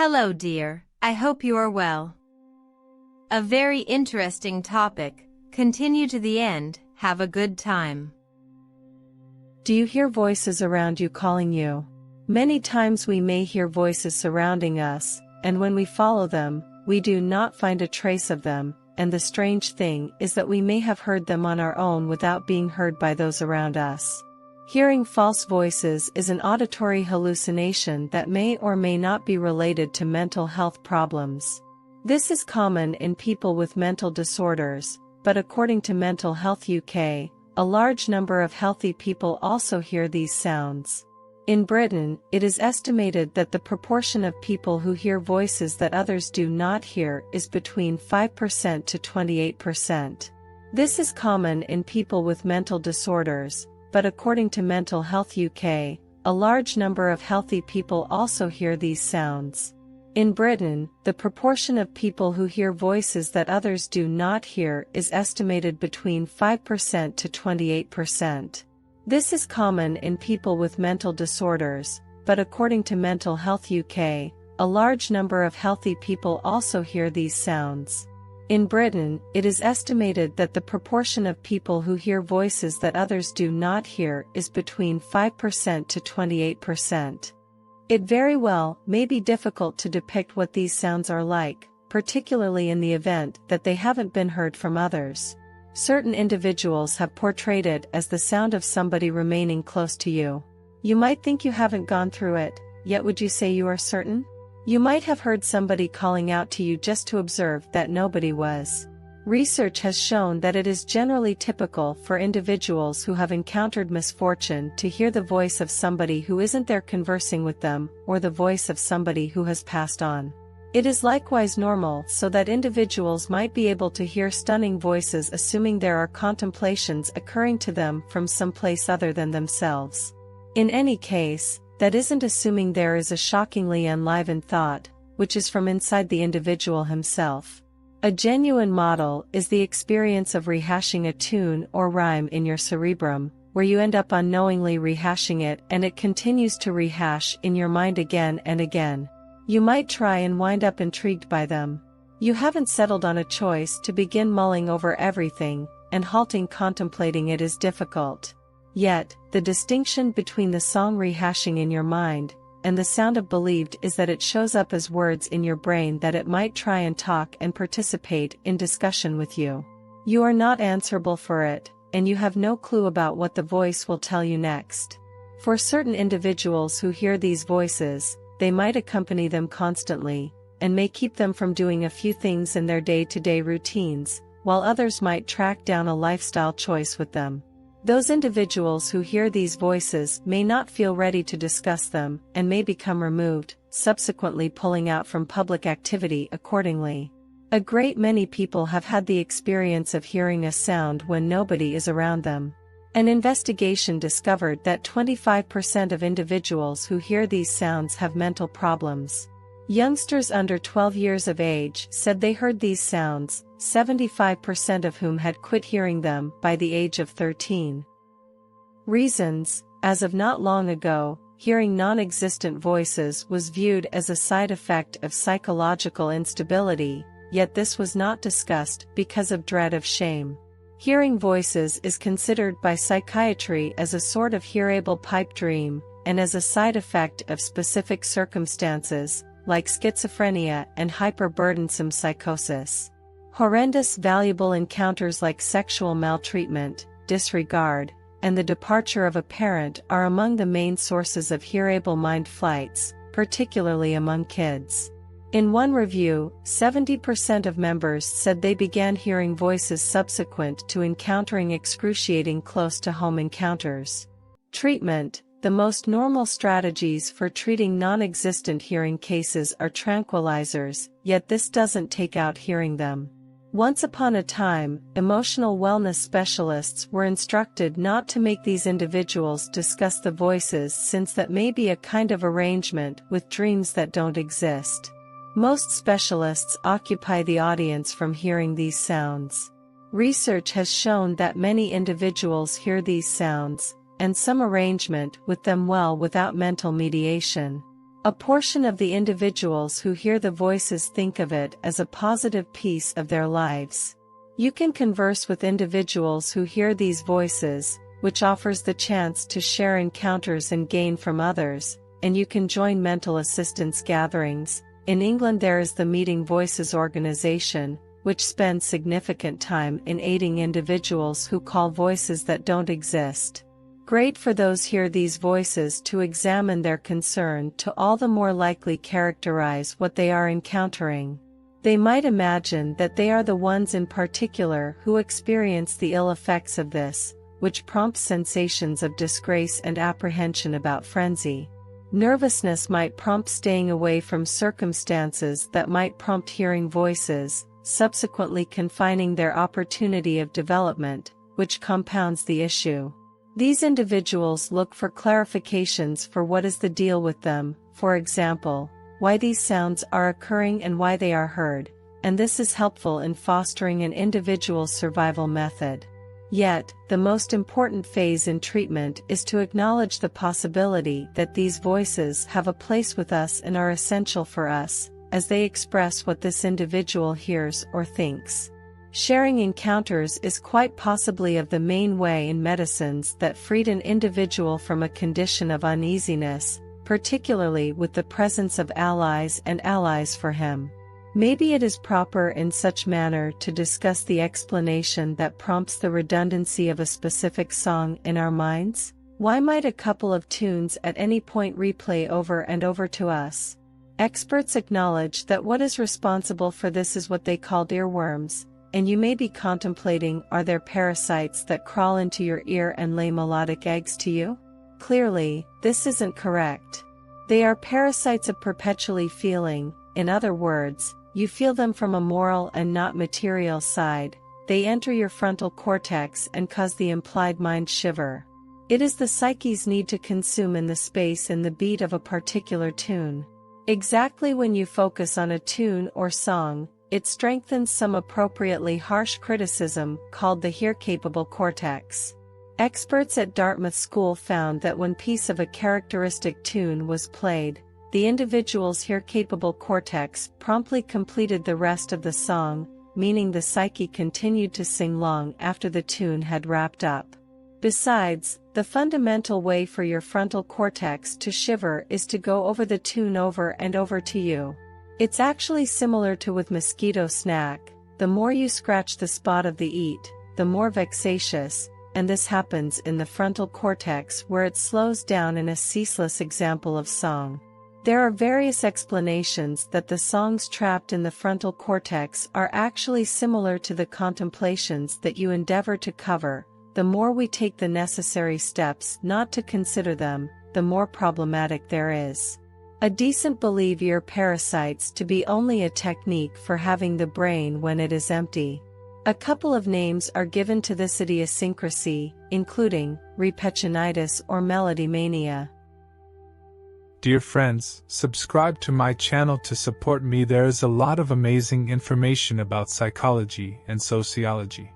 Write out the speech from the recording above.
Hello dear, I hope you are well. A very interesting topic. Continue to the end, have a good time. Do you hear voices around you calling you? Many times we may hear voices surrounding us, and when we follow them, we do not find a trace of them, and the strange thing is that we may have heard them on our own without being heard by those around us. Hearing false voices is an auditory hallucination that may or may not be related to mental health problems. This is common in people with mental disorders, but according to Mental Health UK, a large number of healthy people also hear these sounds. In Britain, it is estimated that the proportion of people who hear voices that others do not hear is between 5% to 28%. This is common in people with mental disorders, but according to Mental Health UK, a large number of healthy people also hear these sounds. In Britain, the proportion of people who hear voices that others do not hear is estimated between 5% to 28%. This is common in people with mental disorders, but according to Mental Health UK, a large number of healthy people also hear these sounds. In Britain, it is estimated that the proportion of people who hear voices that others do not hear is between 5% to 28%. It very well may be difficult to depict what these sounds are like, particularly in the event that they haven't been heard from others. Certain individuals have portrayed it as the sound of somebody remaining close to you. You might think you haven't gone through it, yet would you say you are certain? You might have heard somebody calling out to you just to observe that nobody was. Research has shown that it is generally typical for individuals who have encountered misfortune to hear the voice of somebody who isn't there conversing with them, or the voice of somebody who has passed on. It is likewise normal so that individuals might be able to hear stunning voices assuming there are contemplations occurring to them from some place other than themselves. In any case, that isn't assuming there is a shockingly enlivened thought, which is from inside the individual himself. A genuine model is the experience of rehashing a tune or rhyme in your cerebrum, where you end up unknowingly rehashing it and it continues to rehash in your mind again and again. You might try and wind up intrigued by them. You haven't settled on a choice to begin mulling over everything, and halting contemplating it is difficult. Yet, the distinction between the song rehashing in your mind and the sound of believed is that it shows up as words in your brain that it might try and talk and participate in discussion with you. You are not answerable for it, and you have no clue about what the voice will tell you next. For certain individuals who hear these voices, they might accompany them constantly, and may keep them from doing a few things in their day-to-day routines, while others might track down a lifestyle choice with them. Those individuals who hear these voices may not feel ready to discuss them and may become removed, subsequently pulling out from public activity accordingly. A great many people have had the experience of hearing a sound when nobody is around them. An investigation discovered that 25% of individuals who hear these sounds have mental problems. Youngsters under 12 years of age said they heard these sounds, 75% of whom had quit hearing them by the age of 13. Reasons: as of not long ago, hearing non-existent voices was viewed as a side effect of psychological instability, yet this was not discussed because of dread of shame. Hearing voices is considered by psychiatry as a sort of hearable pipe dream, and as a side effect of specific circumstances, like schizophrenia and hyper-burdensome psychosis. Horrendous valuable encounters like sexual maltreatment, disregard, and the departure of a parent are among the main sources of hearable mind flights, particularly among kids. In one review, 70% of members said they began hearing voices subsequent to encountering excruciating close-to-home encounters. Treatment: the most normal strategies for treating non-existent hearing cases are tranquilizers, yet this doesn't take out hearing them. Once upon a time, emotional wellness specialists were instructed not to make these individuals discuss the voices since that may be a kind of arrangement with dreams that don't exist. Most specialists occupy the audience from hearing these sounds. Research has shown that many individuals hear these sounds, and some arrangement with them well without mental mediation. A portion of the individuals who hear the voices think of it as a positive piece of their lives. You can converse with individuals who hear these voices, which offers the chance to share encounters and gain from others, and you can join mental assistance gatherings. In England there is the Meeting Voices organization, which spends significant time in aiding individuals who call voices that don't exist. Great for those hear these voices to examine their concern to all the more likely characterize what they are encountering. They might imagine that they are the ones in particular who experience the ill effects of this, which prompts sensations of disgrace and apprehension about frenzy. Nervousness might prompt staying away from circumstances that might prompt hearing voices, subsequently confining their opportunity of development, which compounds the issue. These individuals look for clarifications for what is the deal with them, for example, why these sounds are occurring and why they are heard, and this is helpful in fostering an individual's survival method. Yet, the most important phase in treatment is to acknowledge the possibility that these voices have a place with us and are essential for us, as they express what this individual hears or thinks. Sharing encounters is quite possibly of the main way in medicines that freed an individual from a condition of uneasiness, particularly with the presence of allies and allies for him. Maybe it is proper in such manner to discuss the explanation that prompts the redundancy of a specific song in our minds. Why might a couple of tunes at any point replay over and over to us? Experts acknowledge that what is responsible for this is what they call earworms, and you may be contemplating, are there parasites that crawl into your ear and lay melodic eggs to you? Clearly, this isn't correct. They are parasites of perpetually feeling. In other words, you feel them from a moral and not material side. They enter your frontal cortex and cause the implied mind shiver. It is the psyche's need to consume in the space and the beat of a particular tune. Exactly when you focus on a tune or song, it strengthens some appropriately harsh criticism called the hear-capable cortex. Experts at Dartmouth School found that when piece of a characteristic tune was played, the individual's hear-capable cortex promptly completed the rest of the song, meaning the psyche continued to sing long after the tune had wrapped up. Besides, the fundamental way for your frontal cortex to shiver is to go over the tune over and over to you. It's actually similar to with mosquito snack. The more you scratch the spot of the eat, the more vexatious, and this happens in the frontal cortex where it slows down in a ceaseless example of song. There are various explanations that the songs trapped in the frontal cortex are actually similar to the contemplations that you endeavor to cover. The more we take the necessary steps not to consider them, the more problematic there is. A decent believe ear parasites to be only a technique for having the brain when it is empty. A couple of names are given to this idiosyncrasy, including repetionitis or melody mania. Dear friends, subscribe to my channel to support me. There is a lot of amazing information about psychology and sociology.